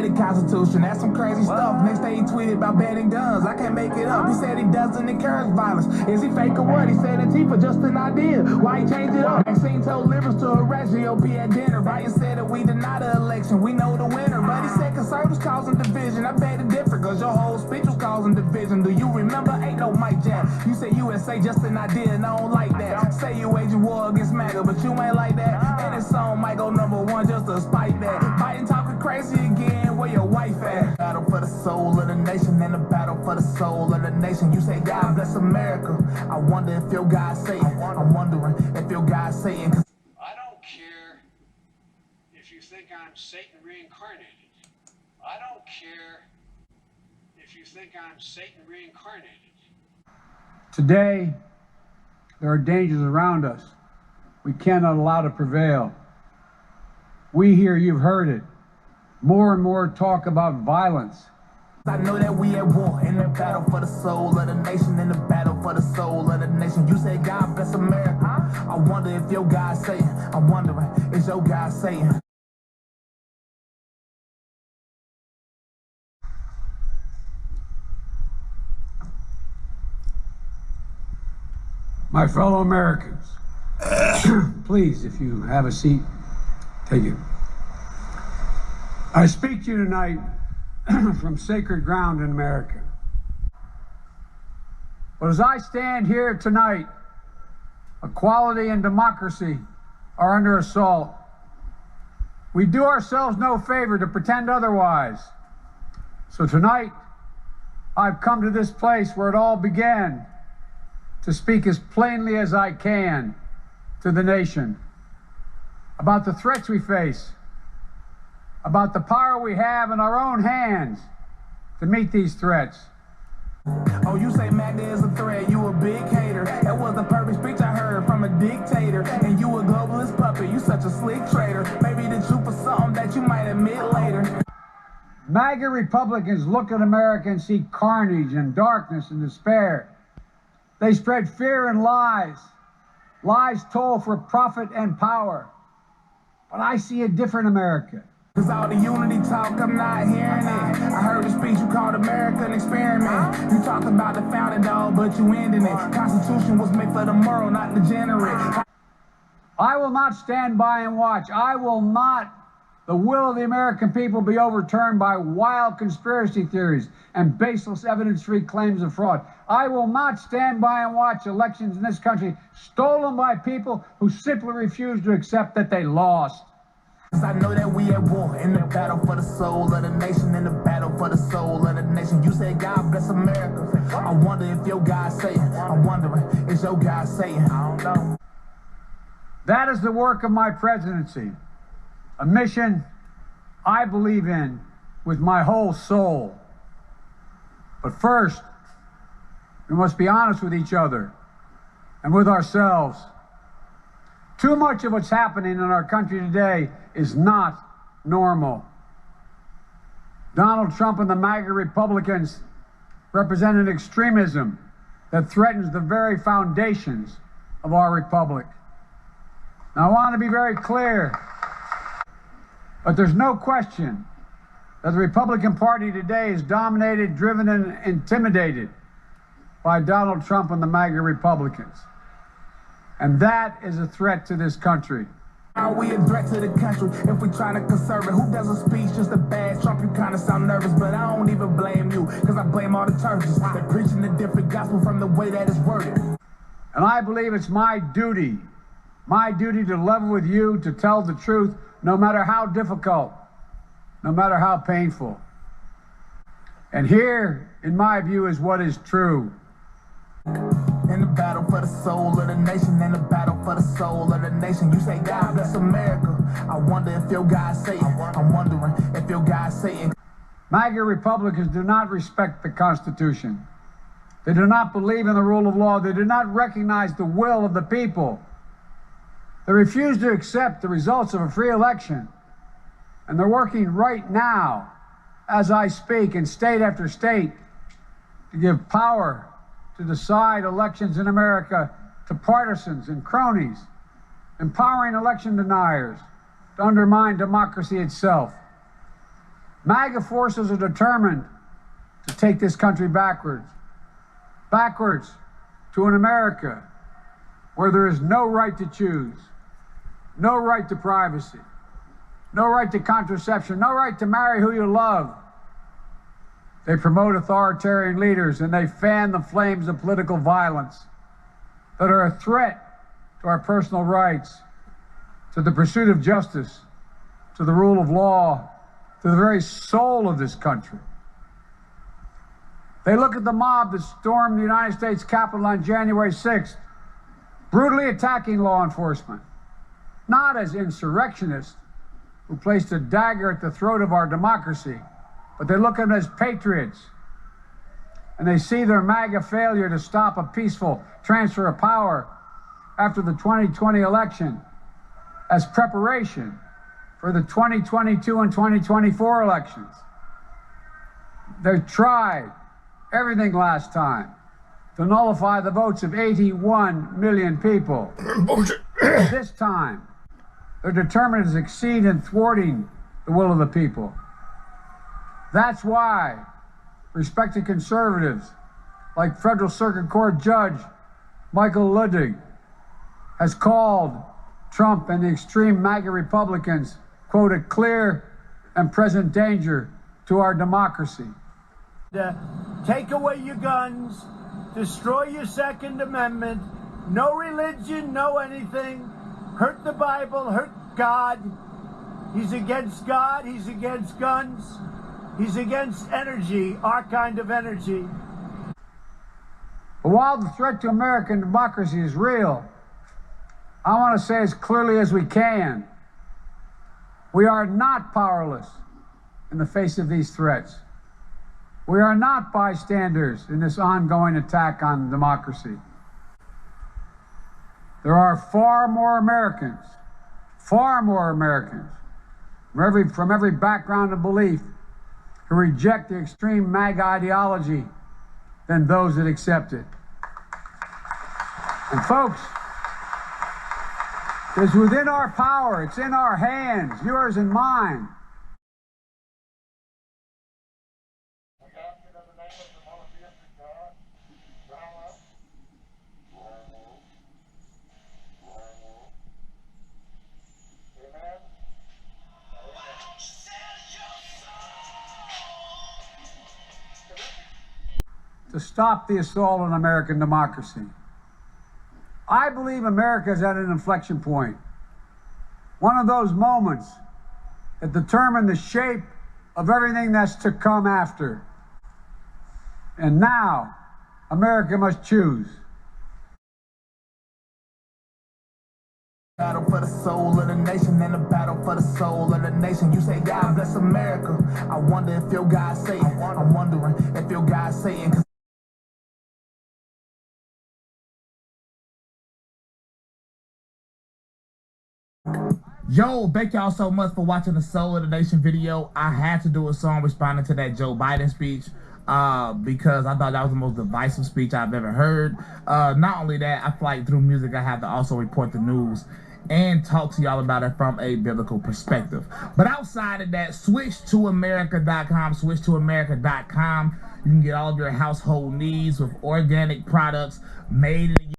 made a constitution. That's some crazy stuff. Next day he tweeted about banning guns. I can't make it up. He said he doesn't encourage violence. Is he fake or what? He said Antifa just an idea. Why he changed it up? Maxine told liberals to arrest GOP at dinner. Biden said that we deny the election. We know the winner. But he said conservatives causing division. I beg to differ, cause your whole speech was causing division. Do you remember? Ain't no Mike Jack. You said USA just an idea, and I don't like that. Say you waging war against MAGA, but you ain't like that. And his song might go #1 just to spite that. Biden talking crazy again, where your wife at? Battle for the soul of the nation, and a battle for the soul of the nation. You say God bless America. I wonder if your God's Satan. I'm wondering if your God's Satan. I don't care if you think I'm Satan reincarnated. I don't care if you think I'm Satan reincarnated. Today, there are dangers around us we cannot allow to prevail. We hear, you've heard it, more and more talk about violence. I know that we at war, in the battle for the soul of the nation, in the battle for the soul of the nation. You say God bless America. I wonder if your God's Satan. I'm wondering, is your God Satan? My fellow Americans, please, if you have a seat, take it. I speak to you tonight from sacred ground in America. But as I stand here tonight, equality and democracy are under assault. We do ourselves no favor to pretend otherwise. So tonight, I've come to this place where it all began, to speak as plainly as I can to the nation about the threats we face, about the power we have in our own hands to meet these threats. Oh, you say MAGA is a threat, you a big hater. That was the perfect speech I heard from a dictator. And you a globalist puppet, you such a slick traitor. Maybe the truth is something that you might admit later. MAGA Republicans look at America and see carnage and darkness and despair. They spread fear and lies. Lies told for profit and power. But I see a different America. Cause all the unity talk, I'm not hearing it. I heard the speech you called America an experiment. You talked about the founding dog, but you ended it. Constitution was made for the moral, not the degenerate. I will not stand by and watch. I will not, the will of the American people, be overturned by wild conspiracy theories and baseless evidence-free claims of fraud. I will not stand by and watch elections in this country stolen by people who simply refuse to accept that they lost. Cause I know that we at war, in the battle for the soul of the nation, in the battle for the soul of the nation. You say God bless America. I wonder if your God's Satan. I'm wondering, is your God Satan? I don't know. That is the work of my presidency, a mission I believe in with my whole soul. But first, we must be honest with each other and with ourselves. Too much of what's happening in our country today is not normal. Donald Trump and the MAGA Republicans represent an extremism that threatens the very foundations of our republic. Now, I want to be very clear, but there's no question that the Republican Party today is dominated, driven, and intimidated by Donald Trump and the MAGA Republicans. And that is a threat to this country. Are we a threat to the country if we trying to conserve it? Who does a speech just a bad Trump? You kind of sound nervous, but I don't even blame you, because I blame all the churches. They're preaching a different gospel from the way that it's worded. And I believe it's my duty to level with you, to tell the truth, no matter how difficult, no matter how painful. And here, in my view, is what is true. In the battle for the soul of the nation, in the battle for the soul of the nation. You say God bless America. I wonder if your God's Satan. I'm wondering if your God's Satan. MAGA Republicans do not respect the Constitution. They do not believe in the rule of law. They do not recognize the will of the people. They refuse to accept the results of a free election. And they're working right now, as I speak, in state after state, to give power to decide elections in America to partisans and cronies, empowering election deniers to undermine democracy itself. MAGA forces are determined to take this country backwards to an America where there is no right to choose, no right to privacy, no right to contraception, no right to marry who you love. They promote authoritarian leaders and they fan the flames of political violence that are a threat to our personal rights, to the pursuit of justice, to the rule of law, to the very soul of this country. They look at the mob that stormed the United States Capitol on January 6th, brutally attacking law enforcement, not as insurrectionists who placed a dagger at the throat of our democracy, but they look at them as patriots. And they see their MAGA failure to stop a peaceful transfer of power after the 2020 election as preparation for the 2022 and 2024 elections. They tried everything last time to nullify the votes of 81 million people. This time, they're determined to succeed in thwarting the will of the people. That's why respected conservatives like Federal Circuit Court Judge Michael Ludwig has called Trump and the extreme MAGA Republicans, quote, a clear and present danger to our democracy. Take away your guns, destroy your Second Amendment, no religion, no anything, hurt the Bible, hurt God. He's against God, he's against guns, he's against energy, our kind of energy. But while the threat to American democracy is real, I want to say as clearly as we can, we are not powerless in the face of these threats. We are not bystanders in this ongoing attack on democracy. There are far more Americans from every background and belief who reject the extreme MAGA ideology than those that accept it. And folks, it's within our power, it's in our hands, yours and mine. To stop the assault on American democracy. I believe America is at an inflection point. One of those moments that determine the shape of everything that's to come after. And now, America must choose. Battle for the soul of the nation and a battle for the soul of the nation. You say God bless America. I wonder if your God's saying. I'm wondering if your God's saying. Yo, thank y'all so much for watching the Soul of the Nation video. I had to do a song responding to that Joe Biden speech because I thought that was the most divisive speech I've ever heard. Not only that, I feel like through music I have to also report the news and talk to y'all about it from a biblical perspective. But outside of that, switch to America.com, switch to America.com. You can get all of your household needs with organic products made in the